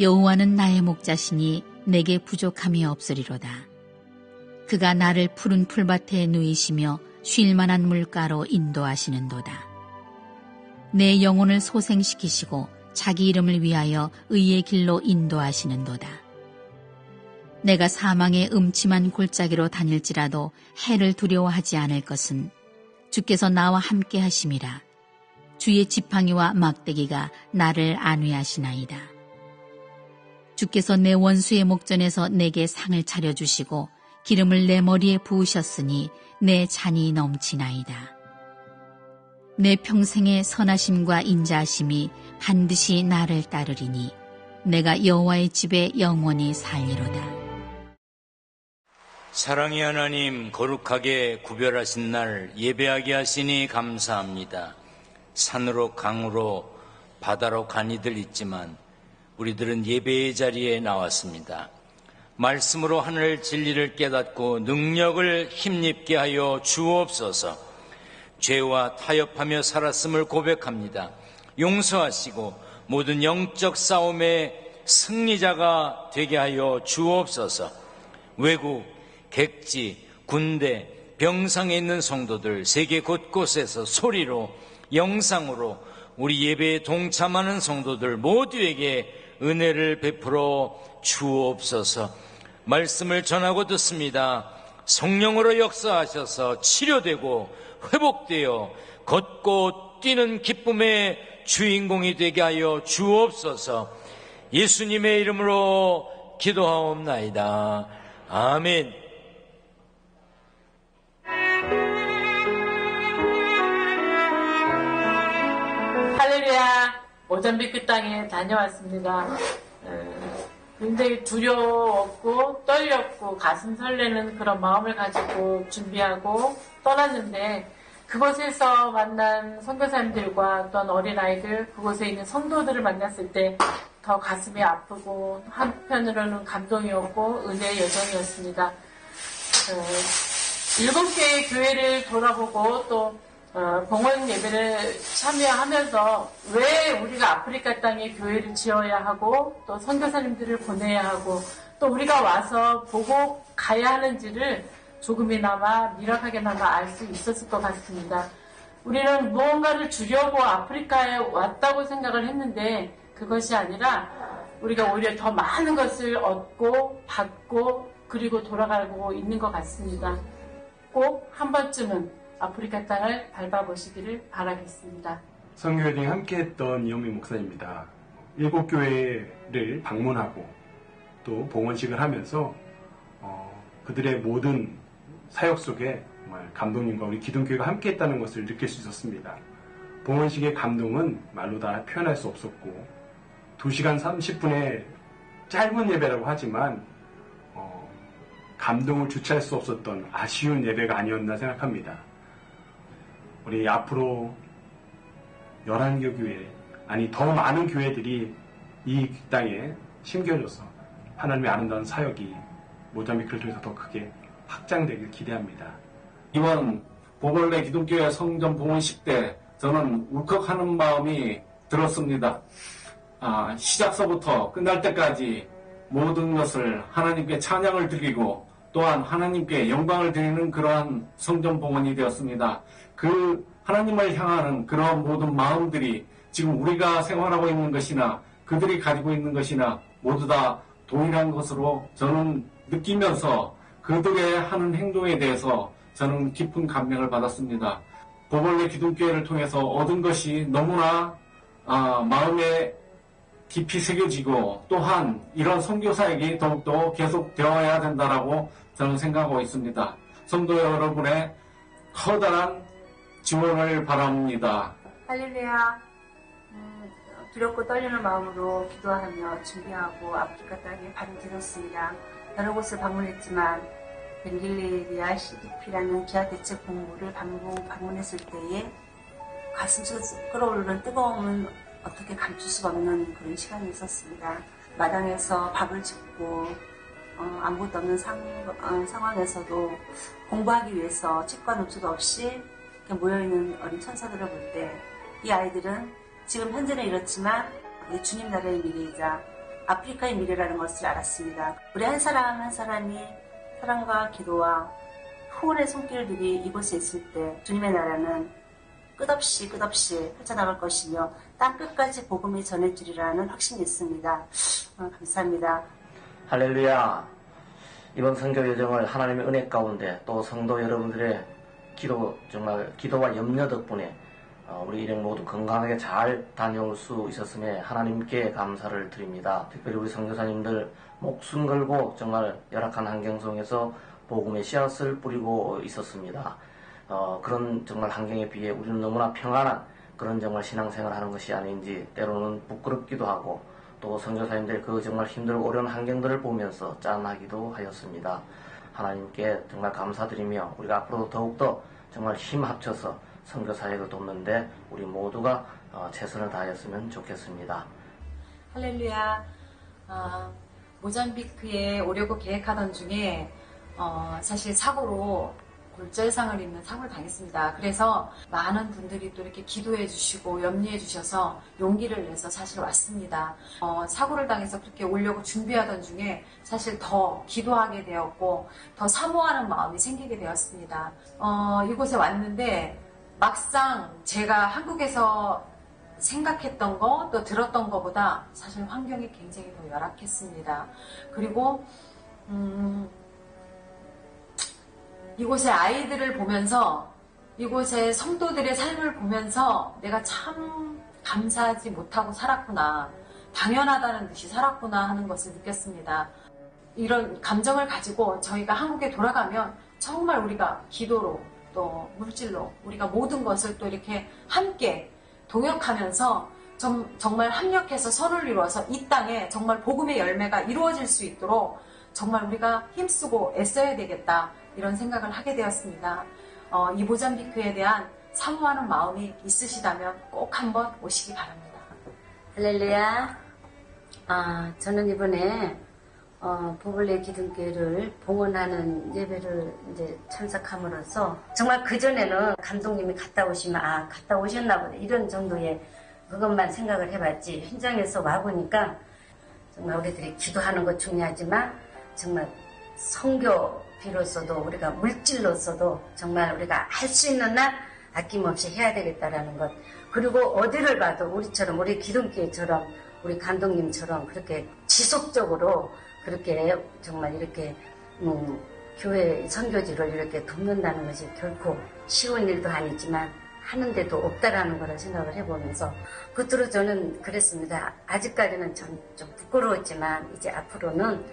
여호와는 나의 목자시니 내게 부족함이 없으리로다. 그가 나를 푸른 풀밭에 누이시며 쉴 만한 물가로 인도하시는도다. 내 영혼을 소생시키시고 자기 이름을 위하여 의의 길로 인도하시는도다. 내가 사망의 음침한 골짜기로 다닐지라도 해를 두려워하지 않을 것은 주께서 나와 함께 하심이라. 주의 지팡이와 막대기가 나를 안위하시나이다. 주께서 내 원수의 목전에서 내게 상을 차려주시고 기름을 내 머리에 부으셨으니 내 잔이 넘치나이다. 내 평생의 선하심과 인자하심이 반드시 나를 따르리니 내가 여호와의 집에 영원히 살리로다. 사랑의 하나님, 거룩하게 구별하신 날 예배하게 하시니 감사합니다. 산으로 강으로 바다로 간 이들 있지만 우리들은 예배의 자리에 나왔습니다. 말씀으로 하늘 진리를 깨닫고 능력을 힘입게 하여 주옵소서. 죄와 타협하며 살았음을 고백합니다. 용서하시고 모든 영적 싸움의 승리자가 되게 하여 주옵소서. 외국, 객지, 군대, 병상에 있는 성도들 세계 곳곳에서 소리로, 영상으로 우리 예배에 동참하는 성도들 모두에게 은혜를 베풀어 주옵소서. 말씀을 전하고 듣습니다. 성령으로 역사하셔서 치료되고 회복되어 걷고 뛰는 기쁨의 주인공이 되게 하여 주옵소서. 예수님의 이름으로 기도하옵나이다. 아멘. 할렐루야. 모잠비크 땅에 다녀왔습니다. 굉장히 두려웠고 떨렸고 가슴 설레는 그런 마음을 가지고 준비하고 떠났는데, 그곳에서 만난 선교사님들과 또한 어린아이들, 그곳에 있는 성도들을 만났을 때 더 가슴이 아프고 한편으로는 감동이었고 은혜의 여정이었습니다. 7개의 교회를 돌아보고 또 봉헌 예배를 참여하면서 왜 우리가 아프리카 땅에 교회를 지어야 하고 또 선교사님들을 보내야 하고 또 우리가 와서 보고 가야 하는지를 조금이나마 미력하게나마 알 수 있었을 것 같습니다. 우리는 무언가를 주려고 아프리카에 왔다고 생각을 했는데 그것이 아니라 우리가 오히려 더 많은 것을 얻고 받고 그리고 돌아가고 있는 것 같습니다. 꼭 한 번쯤은 아프리카 땅을 밟아보시기를 바라겠습니다. 선교여행 함께했던 이영민 목사입니다. 7교회를 방문하고 또 봉헌식을 하면서 그들의 모든 사역 속에 정말 감독님과 우리 기둥교회가 함께했다는 것을 느낄 수 있었습니다. 봉헌식의 감동은 말로 다 표현할 수 없었고 2시간 30분의 짧은 예배라고 하지만 감동을 주체할 수 없었던 아쉬운 예배가 아니었나 생각합니다. 우리 앞으로 11개 교회, 아니 더 많은 교회들이 이 땅에 심겨져서 하나님의 아름다운 사역이 모자미크를 통해서 더 크게 확장되길 기대합니다. 이번 보벌레 기둥교회 성전 봉헌식 때 저는 울컥하는 마음이 들었습니다. 시작서부터 끝날 때까지 모든 것을 하나님께 찬양을 드리고 또한 하나님께 영광을 드리는 그러한 성전 봉헌이 되었습니다. 그 하나님을 향하는 그러한 모든 마음들이 지금 우리가 생활하고 있는 것이나 그들이 가지고 있는 것이나 모두 다 동일한 것으로 저는 느끼면서 그들의 하는 행동에 대해서 저는 깊은 감명을 받았습니다. 보벌레 기둥교회를 통해서 얻은 것이 너무나 마음에 깊이 새겨지고 또한 이런 선교사역이 더욱더 계속되어야 된다라고 저는 생각하고 있습니다. 성도 여러분의 커다란 지원을 바랍니다. 할렐루야. 두렵고 떨리는 마음으로 기도하며 준비하고 아프리카 땅에 발을 들었습니다. 여러 곳을 방문했지만 벵길레리아 CDP라는 기아대책 본부를 방문했을 때에 가슴속에서 끓어오르는 뜨거움은 어떻게 감출 수가 없는 그런 시간이 있었습니다. 마당에서 밥을 짓고 아무것도 없는 상황에서도 공부하기 위해서 책과 노트도 없이 모여있는 어린 천사들을 볼 때 이 아이들은 지금 현재는 이렇지만 주님 나라의 미래이자 아프리카의 미래라는 것을 알았습니다. 우리 한 사람 한 사람이 사랑과 기도와 후원의 손길들이 이곳에 있을 때 주님의 나라는 끝없이 펼쳐나갈 것이며 땅 끝까지 복음이 전해지리라는 확신이 있습니다. 감사합니다. 할렐루야. 이번 선교 여정을 하나님의 은혜 가운데 또 성도 여러분들의 기도와 염려 덕분에 우리 일행 모두 건강하게 잘 다녀올 수 있었음에 하나님께 감사를 드립니다. 특별히 우리 선교사님들 목숨 걸고 정말 열악한 환경 속에서 복음의 씨앗을 뿌리고 있었습니다. 그런 정말 환경에 비해 우리는 너무나 평안한 그런 정말 신앙생활을 하는 것이 아닌지 때로는 부끄럽기도 하고 또 선교사님들 그 정말 힘들고 어려운 환경들을 보면서 짠하기도 하였습니다. 하나님께 정말 감사드리며 우리가 앞으로도 더욱더 정말 힘 합쳐서 선교사역을 돕는데 우리 모두가 최선을 다하였으면 좋겠습니다. 할렐루야. 모잠비크에 오려고 계획하던 중에 사실 사고로 골절상을 입는 사고를 당했습니다. 그래서 많은 분들이 또 이렇게 기도해 주시고 염려해 주셔서 용기를 내서 사실 왔습니다. 사고를 당해서 그렇게 오려고 준비하던 중에 사실 더 기도하게 되었고 더 사모하는 마음이 생기게 되었습니다. 이곳에 왔는데 막상 제가 한국에서 생각했던 거 또 들었던 것보다 사실 환경이 굉장히 더 열악했습니다. 그리고 이곳의 아이들을 보면서 이곳의 성도들의 삶을 보면서 내가 참 감사하지 못하고 살았구나, 당연하다는 듯이 살았구나 하는 것을 느꼈습니다. 이런 감정을 가지고 저희가 한국에 돌아가면 정말 우리가 기도로 또 물질로 우리가 모든 것을 또 이렇게 함께 동역하면서 정말 합력해서 선을 이루어서 이 땅에 정말 복음의 열매가 이루어질 수 있도록 정말 우리가 힘쓰고 애써야 되겠다, 이런 생각을 하게 되었습니다. 이 모잠비크에 대한 사모하는 마음이 있으시다면 꼭 한번 오시기 바랍니다. 할렐루야. 저는 이번에 보블레 기둥교회를 봉헌하는 예배를 이제 참석함으로써 정말 그전에는 감독님이 갔다 오시면 갔다 오셨나 보다 이런 정도의 그것만 생각을 해봤지, 현장에서 와보니까 정말 우리들이 기도하는 것 중요하지만 정말 선교비로서도 우리가 물질로서도 정말 우리가 할 수 있는 날 아낌없이 해야 되겠다라는 것, 그리고 어디를 봐도 우리처럼 우리 기둥교회처럼 우리 감독님처럼 그렇게 지속적으로 그렇게 정말 이렇게 교회 선교지를 이렇게 돕는다는 것이 결코 쉬운 일도 아니지만 하는데도 없다라는 거를 생각을 해보면서 끝으로 저는 그랬습니다. 아직까지는 좀 부끄러웠지만 이제 앞으로는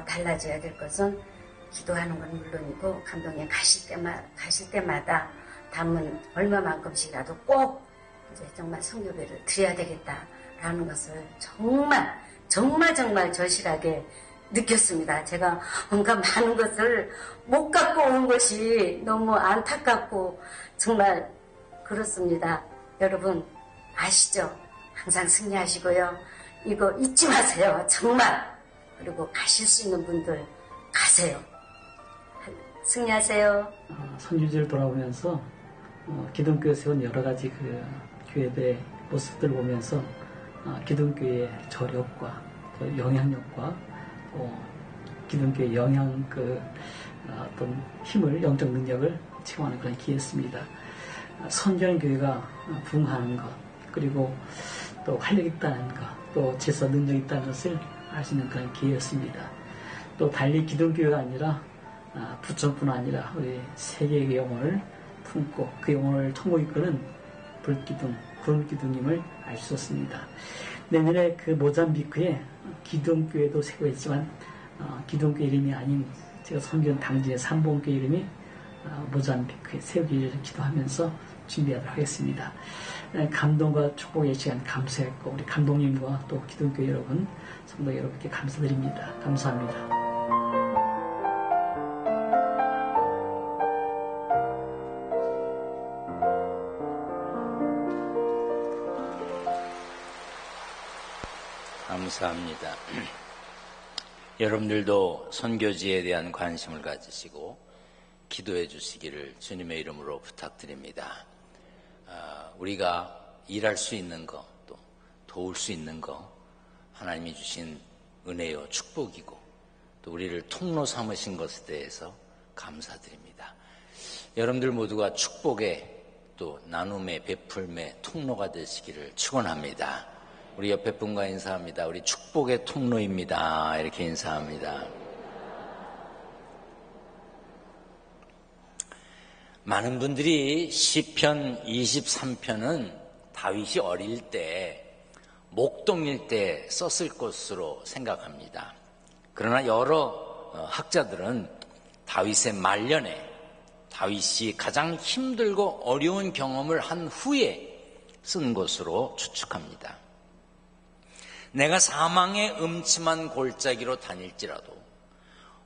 달라져야 될 것은 기도하는 건 물론이고 감독님 가실 때마다 담은 얼마만큼씩이라도 꼭 이제 정말 선교배를 드려야 되겠다라는 것을 정말 절실하게 느꼈습니다. 제가 뭔가 많은 것을 못 갖고 온 것이 너무 안타깝고 정말 그렇습니다. 여러분 아시죠? 항상 승리하시고요. 이거 잊지 마세요. 정말. 그리고 가실 수 있는 분들 가세요. 승리하세요. 선교지를 돌아보면서 기독교에 세운 여러 가지 그 교회의 모습들 보면서 기독교의 저력과 또 영향력과 또 기독교의 어떤 힘을, 영적 능력을 체험하는 그런 기회였습니다. 선교하는 교회가 부흥하는 것, 그리고 또 활력이 있다는 것, 또 제사 능력이 있다는 것을 알 수 있는 그런 기회였습니다. 또 달리 기독교회가 아니라 부천뿐 아니라 우리 세계의 영혼을 품고 그 영혼을 천국 이끄는 불기둥, 구름기둥임을 알 수 있었습니다. 내년에 그 모잠비크에 기둥교회도 세우겠지만 기둥교회 이름이 아닌 제가 섬기는 당진의 삼봉교회 이름이 모잠비크에 세우기를 기도하면서 준비하도록 하겠습니다. 감동과 축복의 시간 감사했고 우리 감독님과 또 기둥교회 여러분, 성도 여러분께 감사드립니다. 감사합니다. 감사합니다. 여러분들도 선교지에 대한 관심을 가지시고 기도해 주시기를 주님의 이름으로 부탁드립니다. 우리가 일할 수 있는 거, 또 도울 수 있는 거, 하나님이 주신 은혜요 축복이고 또 우리를 통로 삼으신 것에 대해서 감사드립니다. 여러분들 모두가 축복의 또 나눔의 베풀매 통로가 되시기를 축원합니다. 우리 옆에 분과 인사합니다. 우리 축복의 통로입니다. 이렇게 인사합니다. 많은 분들이 시편 23편은 다윗이 어릴 때 목동일 때 썼을 것으로 생각합니다. 그러나 여러 학자들은 다윗의 말년에 다윗이 가장 힘들고 어려운 경험을 한 후에 쓴 것으로 추측합니다. 내가 사망의 음침한 골짜기로 다닐지라도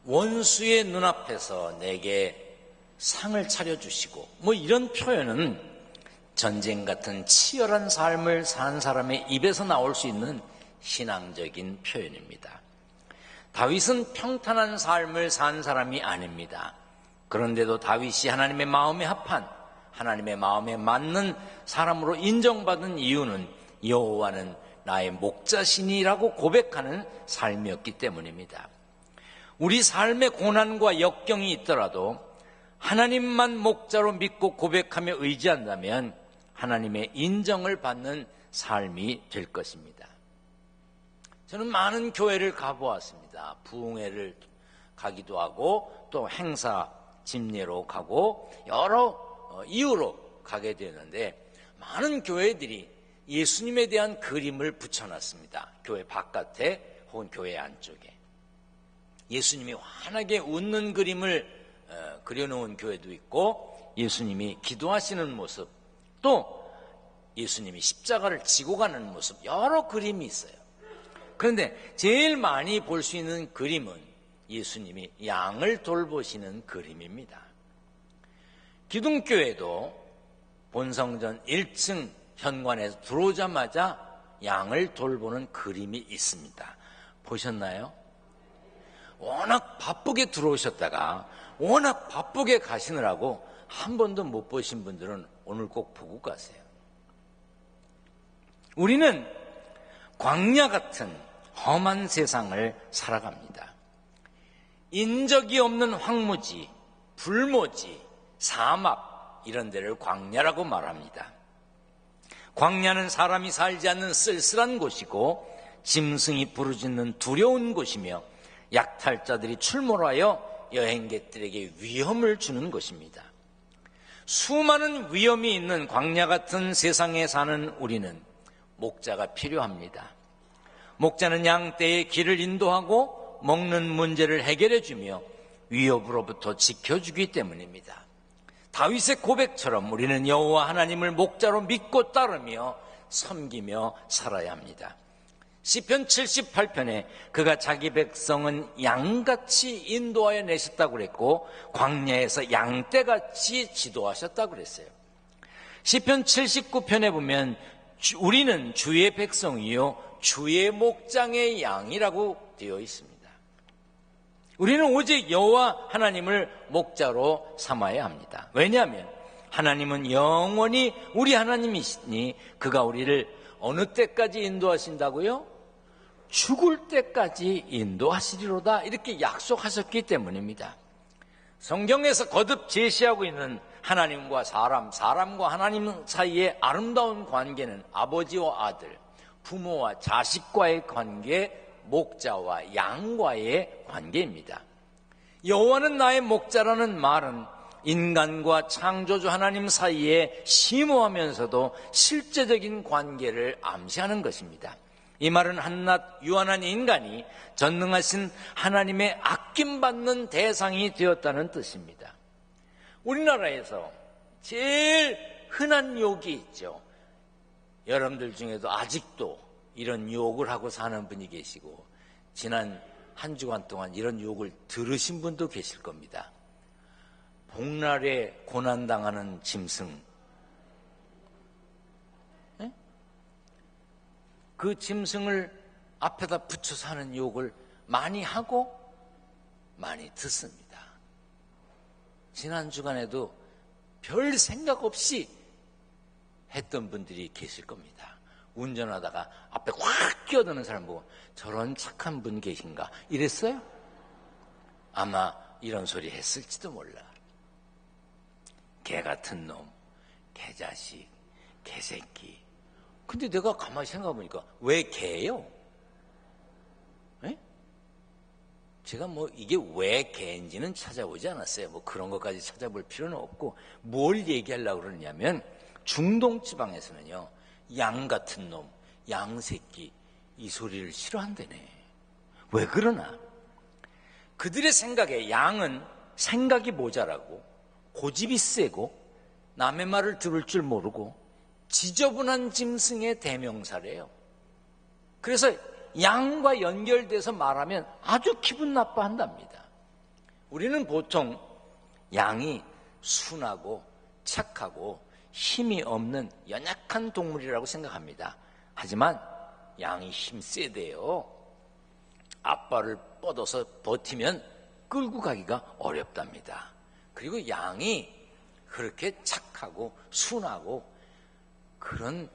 원수의 눈앞에서 내게 상을 차려주시고 이런 표현은 전쟁 같은 치열한 삶을 산 사람의 입에서 나올 수 있는 신앙적인 표현입니다. 다윗은 평탄한 삶을 산 사람이 아닙니다. 그런데도 다윗이 하나님의 마음에 합한 하나님의 마음에 맞는 사람으로 인정받은 이유는 여호와는 나의 목자시니라고 고백하는 삶이었기 때문입니다. 우리 삶의 고난과 역경이 있더라도 하나님만 목자로 믿고 고백하며 의지한다면 하나님의 인정을 받는 삶이 될 것입니다. 저는 많은 교회를 가보았습니다. 부흥회를 가기도 하고 또 행사 집례로 가고 여러 이유로 가게 되는데 많은 교회들이 예수님에 대한 그림을 붙여놨습니다. 교회 바깥에 혹은 교회 안쪽에 예수님이 환하게 웃는 그림을 그려놓은 교회도 있고 예수님이 기도하시는 모습 또 예수님이 십자가를 지고 가는 모습 여러 그림이 있어요. 그런데 제일 많이 볼 수 있는 그림은 예수님이 양을 돌보시는 그림입니다. 기둥교회도 본성전 1층 현관에서 들어오자마자 양을 돌보는 그림이 있습니다. 보셨나요? 워낙 바쁘게 들어오셨다가 워낙 바쁘게 가시느라고 한 번도 못 보신 분들은 오늘 꼭 보고 가세요. 우리는 광야 같은 험한 세상을 살아갑니다. 인적이 없는 황무지, 불모지, 사막 이런 데를 광야라고 말합니다. 광야는 사람이 살지 않는 쓸쓸한 곳이고 짐승이 부르짖는 두려운 곳이며 약탈자들이 출몰하여 여행객들에게 위험을 주는 것입니다. 수많은 위험이 있는 광야 같은 세상에 사는 우리는 목자가 필요합니다. 목자는 양떼의 길을 인도하고 먹는 문제를 해결해 주며 위협으로부터 지켜주기 때문입니다. 다윗의 고백처럼 우리는 여호와 하나님을 목자로 믿고 따르며 섬기며 살아야 합니다. 시편 78편에 그가 자기 백성은 양같이 인도하여 내셨다고 그랬고 광야에서 양떼같이 지도하셨다고 그랬어요. 시편 79편에 보면 우리는 주의 백성이요 주의 목장의 양이라고 되어 있습니다. 우리는 오직 여호와 하나님을 목자로 삼아야 합니다. 왜냐하면 하나님은 영원히 우리 하나님이시니 그가 우리를 어느 때까지 인도하신다고요? 죽을 때까지 인도하시리로다 이렇게 약속하셨기 때문입니다. 성경에서 거듭 제시하고 있는 하나님과 사람과 하나님 사이의 아름다운 관계는 아버지와 아들, 부모와 자식과의 관계, 목자와 양과의 관계입니다. 여호와는 나의 목자라는 말은 인간과 창조주 하나님 사이에 심오하면서도 실제적인 관계를 암시하는 것입니다. 이 말은 한낱 유한한 인간이 전능하신 하나님의 아낌받는 대상이 되었다는 뜻입니다. 우리나라에서 제일 흔한 욕이 있죠. 여러분들 중에도 아직도 이런 욕을 하고 사는 분이 계시고 지난 한 주간 동안 이런 욕을 들으신 분도 계실 겁니다. 복날에 고난당하는 짐승, 그 짐승을 앞에다 붙여서 하는 욕을 많이 하고 많이 듣습니다. 지난 주간에도 별 생각 없이 했던 분들이 계실 겁니다. 운전하다가 앞에 확 끼어드는 사람 보고 저런 착한 분 계신가 이랬어요? 아마 이런 소리 했을지도 몰라. 개 같은 놈, 개자식, 개새끼. 근데 내가 가만히 생각해보니까 왜 개예요? 에? 제가 뭐 이게 왜 개인지는 찾아보지 않았어요. 뭐 그런 것까지 찾아볼 필요는 없고, 뭘 얘기하려고 그러냐면 중동 지방에서는요, 양 같은 놈, 양새끼 이 소리를 싫어한다네. 왜 그러나? 그들의 생각에 양은 생각이 모자라고 고집이 세고 남의 말을 들을 줄 모르고 지저분한 짐승의 대명사래요. 그래서 양과 연결돼서 말하면 아주 기분 나빠한답니다. 우리는 보통 양이 순하고 착하고 힘이 없는 연약한 동물이라고 생각합니다. 하지만 양이 힘 세대요. 앞발을 뻗어서 버티면 끌고 가기가 어렵답니다. 그리고 양이 그렇게 착하고 순하고 그런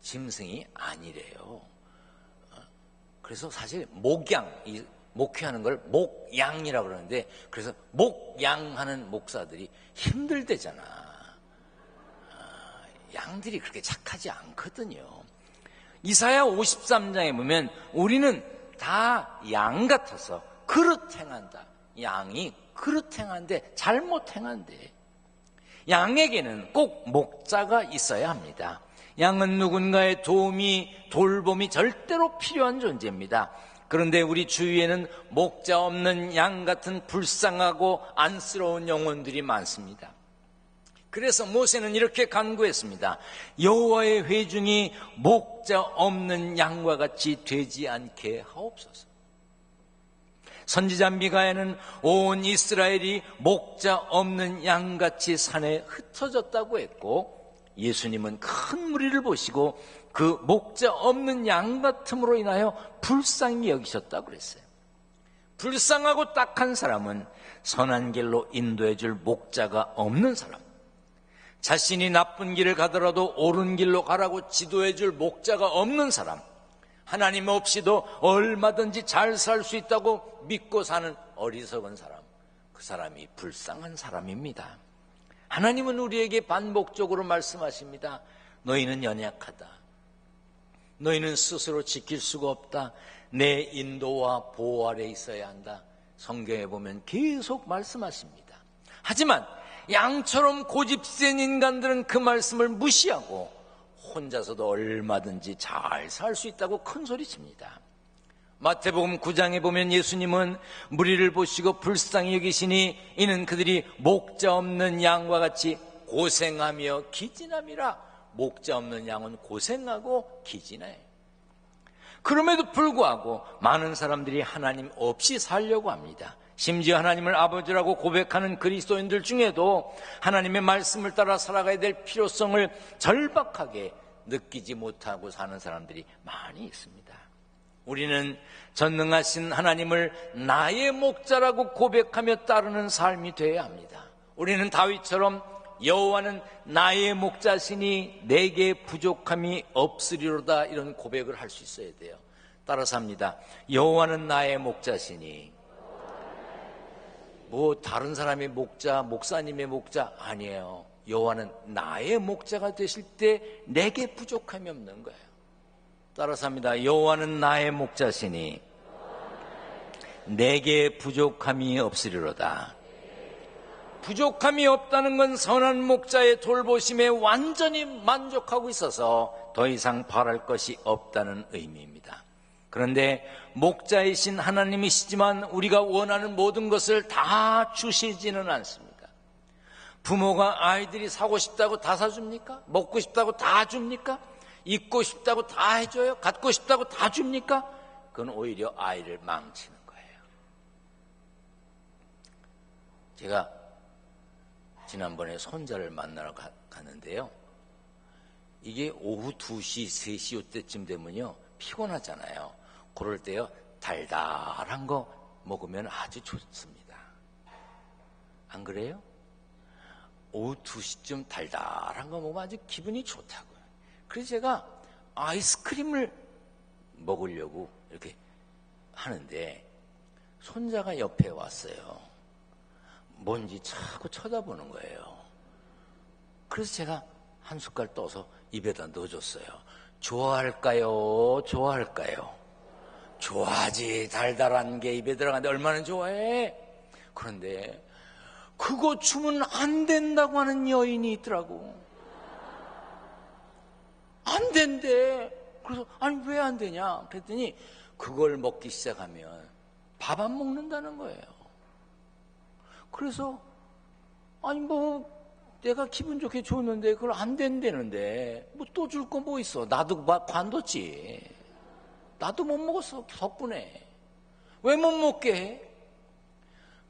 짐승이 아니래요. 그래서 사실 목양, 이 목회하는 걸 목양이라고 그러는데, 그래서 목양하는 목사들이 힘들대잖아. 양들이 그렇게 착하지 않거든요. 이사야 53장에 보면 우리는 다 양 같아서 그릇 행한다. 양이 그릇 행한데 잘못 행한대. 양에게는 꼭 목자가 있어야 합니다. 양은 누군가의 도움이, 돌봄이 절대로 필요한 존재입니다. 그런데 우리 주위에는 목자 없는 양 같은 불쌍하고 안쓰러운 영혼들이 많습니다. 그래서 모세는 이렇게 간구했습니다. 여호와의 회중이 목자 없는 양과 같이 되지 않게 하옵소서. 선지자 미가야는 온 이스라엘이 목자 없는 양같이 산에 흩어졌다고 했고, 예수님은 큰 무리를 보시고 그 목자 없는 양 같음으로 인하여 불쌍히 여기셨다고 그랬어요. 불쌍하고 딱한 사람은 선한 길로 인도해 줄 목자가 없는 사람, 자신이 나쁜 길을 가더라도 옳은 길로 가라고 지도해 줄 목자가 없는 사람, 하나님 없이도 얼마든지 잘 살 수 있다고 믿고 사는 어리석은 사람, 그 사람이 불쌍한 사람입니다. 하나님은 우리에게 반복적으로 말씀하십니다. 너희는 연약하다. 너희는 스스로 지킬 수가 없다. 내 인도와 보호 아래 있어야 한다. 성경에 보면 계속 말씀하십니다. 하지만 양처럼 고집센 인간들은 그 말씀을 무시하고 혼자서도 얼마든지 잘 살 수 있다고 큰소리칩니다. 마태복음 9장에 보면 예수님은 무리를 보시고 불쌍히 여기시니 이는 그들이 목자 없는 양과 같이 고생하며 기진함이라. 목자 없는 양은 고생하고 기진해. 그럼에도 불구하고 많은 사람들이 하나님 없이 살려고 합니다. 심지어 하나님을 아버지라고 고백하는 그리스도인들 중에도 하나님의 말씀을 따라 살아가야 될 필요성을 절박하게 느끼지 못하고 사는 사람들이 많이 있습니다. 우리는 전능하신 하나님을 나의 목자라고 고백하며 따르는 삶이 되어야 합니다. 우리는 다윗처럼 여호와는 나의 목자시니 내게 부족함이 없으리로다, 이런 고백을 할 수 있어야 돼요. 따라서 합니다. 여호와는 나의 목자시니. 뭐 다른 사람의 목자, 목사님의 목자 아니에요. 여호와는 나의 목자가 되실 때 내게 부족함이 없는 거예요. 따라서 합니다. 여호와는 나의 목자시니 내게 부족함이 없으리로다. 부족함이 없다는 건 선한 목자의 돌보심에 완전히 만족하고 있어서 더 이상 바랄 것이 없다는 의미입니다. 그런데 목자이신 하나님이시지만 우리가 원하는 모든 것을 다 주시지는 않습니다. 부모가 아이들이 사고 싶다고 다 사줍니까? 먹고 싶다고 다 줍니까? 입고 싶다고 다 해줘요? 갖고 싶다고 다 줍니까? 그건 오히려 아이를 망치는 거예요. 제가 지난번에 손자를 만나러 갔는데요. 이게 오후 2시, 3시 이때쯤 되면요, 피곤하잖아요. 그럴 때요, 달달한 거 먹으면 아주 좋습니다. 안 그래요? 오후 2시쯤 달달한 거 먹으면 아주 기분이 좋다고요. 그래서 제가 아이스크림을 먹으려고 이렇게 하는데 손자가 옆에 왔어요. 뭔지 자꾸 쳐다보는 거예요. 그래서 제가 한 숟갈 떠서 입에다 넣어줬어요. 좋아할까요? 좋아할까요? 좋아하지. 달달한 게 입에 들어가는데 얼마나 좋아해? 그런데 그거 주면 안 된다고 하는 여인이 있더라고. 안 된대. 그래서 아니 왜 안 되냐? 그랬더니 그걸 먹기 시작하면 밥 안 먹는다는 거예요. 그래서 아니 뭐 내가 기분 좋게 줬는데 그걸 안 된다는데 뭐 또 줄 거 뭐 있어. 나도 관뒀지. 나도 못 먹었어. 덕분에. 왜 못 먹게 해?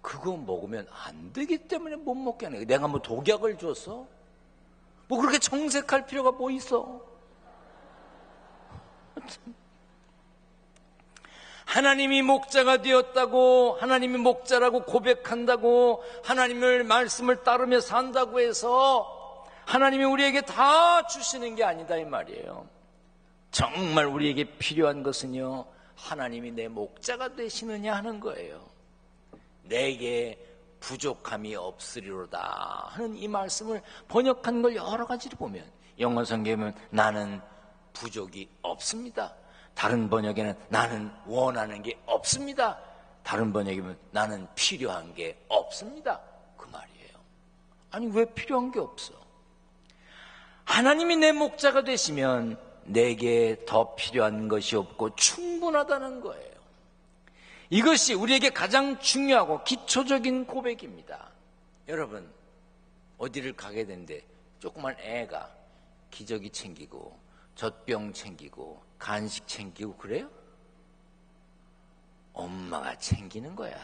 그거 먹으면 안 되기 때문에 못 먹게 하는 거야. 내가 뭐 독약을 줬어? 뭐 그렇게 정색할 필요가 뭐 있어? 하나님이 목자가 되었다고, 하나님이 목자라고 고백한다고, 하나님의 말씀을 따르며 산다고 해서 하나님이 우리에게 다 주시는 게 아니다 이 말이에요. 정말 우리에게 필요한 것은요, 하나님이 내 목자가 되시느냐 하는 거예요. 내게 부족함이 없으리로다 하는 이 말씀을 번역한 걸 여러 가지로 보면, 영어 성경에 보면 나는 부족이 없습니다. 다른 번역에는 나는 원하는 게 없습니다. 다른 번역에 보면 나는 필요한 게 없습니다. 그 말이에요. 아니 왜 필요한 게 없어? 하나님이 내 목자가 되시면 내게 더 필요한 것이 없고 충분하다는 거예요. 이것이 우리에게 가장 중요하고 기초적인 고백입니다. 여러분, 어디를 가게 되는데 조그만 애가 기저귀 챙기고 젖병 챙기고 간식 챙기고 그래요? 엄마가 챙기는 거야.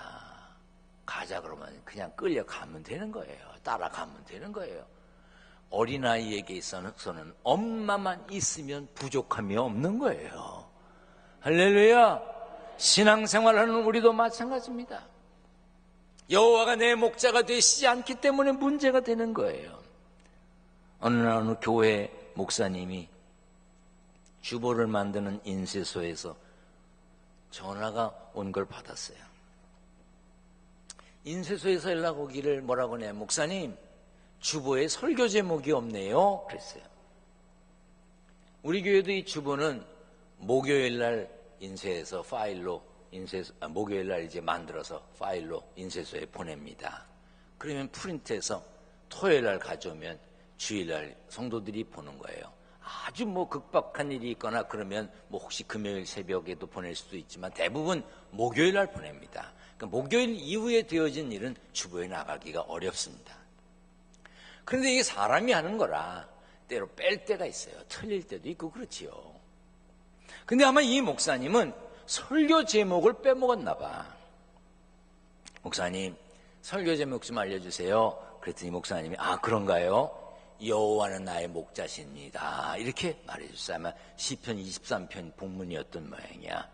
가자 그러면 그냥 끌려가면 되는 거예요. 따라가면 되는 거예요. 어린아이에게 있어서는 엄마만 있으면 부족함이 없는 거예요. 할렐루야. 신앙생활하는 우리도 마찬가지입니다. 여호와가 내 목자가 되시지 않기 때문에 문제가 되는 거예요. 어느 교회 목사님이 주보를 만드는 인쇄소에서 전화가 온 걸 받았어요. 인쇄소에서 연락 오기를 뭐라고 하냐, 목사님 주보에 설교 제목이 없네요. 그랬어요. 우리 교회도 이 주보는 목요일날 인쇄해서 파일로 목요일날 이제 만들어서 파일로 인쇄소에 보냅니다. 그러면 프린트해서 토요일날 가져오면 주일날 성도들이 보는 거예요. 아주 뭐 급박한 일이 있거나 그러면 뭐 혹시 금요일 새벽에도 보낼 수도 있지만 대부분 목요일날 보냅니다. 그러니까 목요일 이후에 되어진 일은 주보에 나가기가 어렵습니다. 그런데 이게 사람이 하는 거라 때로 뺄 때가 있어요. 틀릴 때도 있고 그렇지요. 근데 아마 이 목사님은 설교 제목을 빼먹었나 봐. 목사님 설교 제목 좀 알려주세요. 그랬더니 목사님이 그런가요? 여호와는 나의 목자십니다. 이렇게 말해줬어요. 아마 시편 23편 본문이었던 모양이야.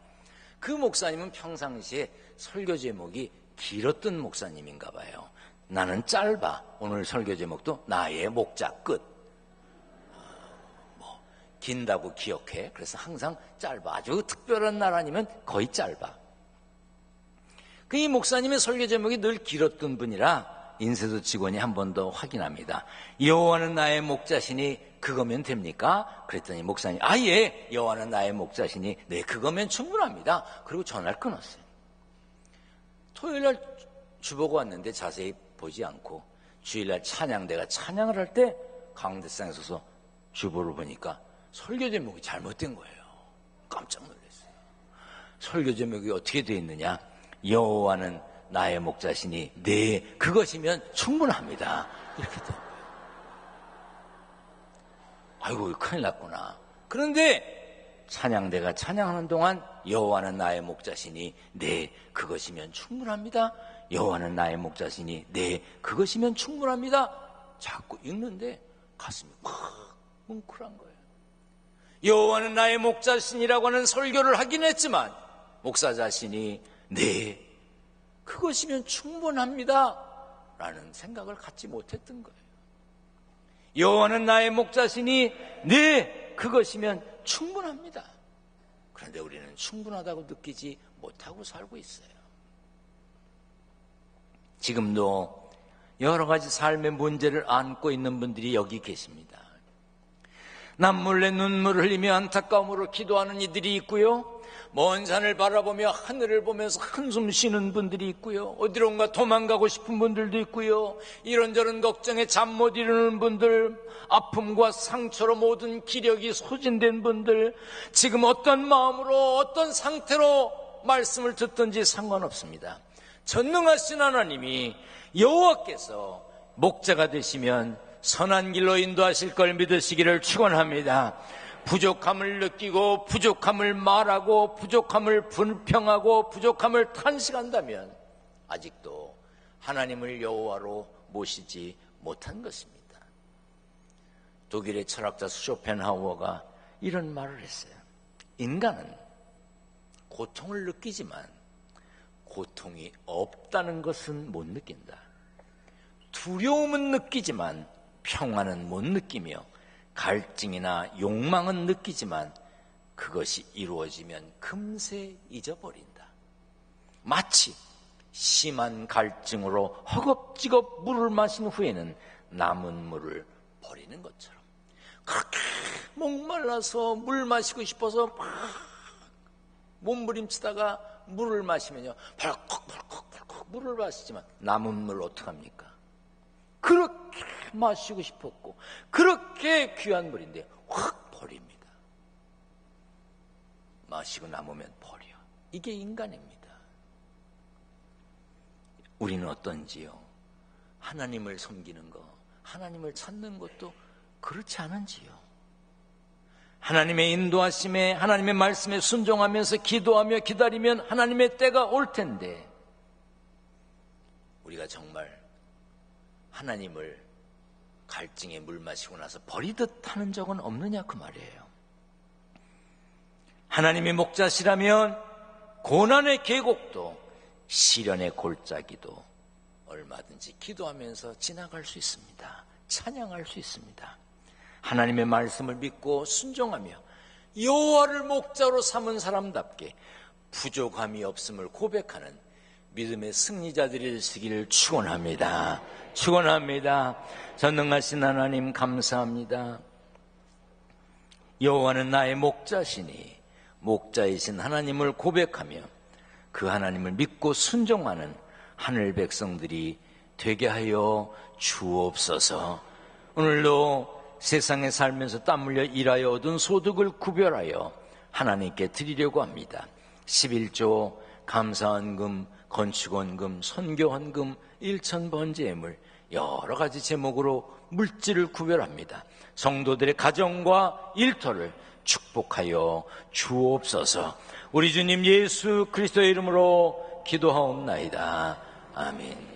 그 목사님은 평상시에 설교 제목이 길었던 목사님인가 봐요. 나는 짧아. 오늘 설교 제목도 나의 목자 끝. 긴다고 기억해. 그래서 항상 짧아. 아주 특별한 날 아니면 거의 짧아. 이 목사님의 설교 제목이 늘 길었던 분이라 인쇄소 직원이 한 번 더 확인합니다. 여호와는 나의 목자시니 그거면 됩니까? 그랬더니 목사님 예, 여호와는 나의 목자시니 네, 그거면 충분합니다. 그리고 전화를 끊었어요. 토요일날 주보가 왔는데 자세히 보지 않고 주일날 찬양대가 찬양을 할 때 가운데상에 서서 주보를 보니까 설교 제목이 잘못된 거예요. 깜짝 놀랐어요. 설교 제목이 어떻게 되어 있느냐? 여호와는 나의 목자시니 네, 그것이면 충분합니다. 이렇게 된 거예요. 아이고 큰일 났구나. 그런데 찬양대가 찬양하는 동안 여호와는 나의 목자시니 네, 그것이면 충분합니다. 여호와는 나의 목자시니 네, 그것이면 충분합니다. 자꾸 읽는데 가슴이 확 뭉클한 거예요. 여호와는 나의 목자신이라고 하는 설교를 하긴 했지만 목사 자신이 네, 그것이면 충분합니다 라는 생각을 갖지 못했던 거예요. 여호와는 나의 목자시니 네, 그것이면 충분합니다. 그런데 우리는 충분하다고 느끼지 못하고 살고 있어요. 지금도 여러 가지 삶의 문제를 안고 있는 분들이 여기 계십니다. 남몰래 눈물을 흘리며 안타까움으로 기도하는 이들이 있고요, 먼 산을 바라보며 하늘을 보면서 한숨 쉬는 분들이 있고요, 어디론가 도망가고 싶은 분들도 있고요, 이런저런 걱정에 잠 못 이루는 분들, 아픔과 상처로 모든 기력이 소진된 분들, 지금 어떤 마음으로 어떤 상태로 말씀을 듣든지 상관없습니다. 전능하신 하나님이 여호와께서 목자가 되시면 선한 길로 인도하실 걸 믿으시기를 축원합니다. 부족함을 느끼고 부족함을 말하고 부족함을 불평하고 부족함을 탄식한다면 아직도 하나님을 여호와로 모시지 못한 것입니다. 독일의 철학자 쇼펜하우어가 이런 말을 했어요. 인간은 고통을 느끼지만 고통이 없다는 것은 못 느낀다. 두려움은 느끼지만 평안은 못 느끼며 갈증이나 욕망은 느끼지만 그것이 이루어지면 금세 잊어버린다. 마치 심한 갈증으로 허겁지겁 물을 마신 후에는 남은 물을 버리는 것처럼, 그렇게 목말라서 물 마시고 싶어서 막 몸부림치다가 물을 마시면요, 벌컥 물을 마시지만 남은 물 어떡합니까? 그렇게 마시고 싶었고 그렇게 귀한 물인데 확 버립니다. 마시고 남으면 버려. 이게 인간입니다. 우리는 어떤지요? 하나님을 섬기는 거, 하나님을 찾는 것도 그렇지 않은지요? 하나님의 인도하심에, 하나님의 말씀에 순종하면서 기도하며 기다리면 하나님의 때가 올 텐데, 우리가 정말 하나님을 갈증에 물 마시고 나서 버리듯 하는 적은 없느냐 그 말이에요. 하나님의 목자시라면 고난의 계곡도 시련의 골짜기도 얼마든지 기도하면서 지나갈 수 있습니다. 찬양할 수 있습니다. 하나님의 말씀을 믿고 순종하며 여호와를 목자로 삼은 사람답게 부족함이 없음을 고백하는 믿음의 승리자들이 되시기를 축원합니다. 축원합니다. 전능하신 하나님 감사합니다. 여호와는 나의 목자시니 목자이신 하나님을 고백하며 그 하나님을 믿고 순종하는 하늘 백성들이 되게 하여 주옵소서. 오늘도 세상에 살면서 땀 흘려 일하여 얻은 소득을 구별하여 하나님께 드리려고 합니다. 11조, 감사헌금, 건축헌금, 선교헌금, 일천번제물, 여러 가지 제목으로 물질을 구별합니다. 성도들의 가정과 일터를 축복하여 주옵소서. 우리 주님 예수 그리스도의 이름으로 기도하옵나이다. 아멘.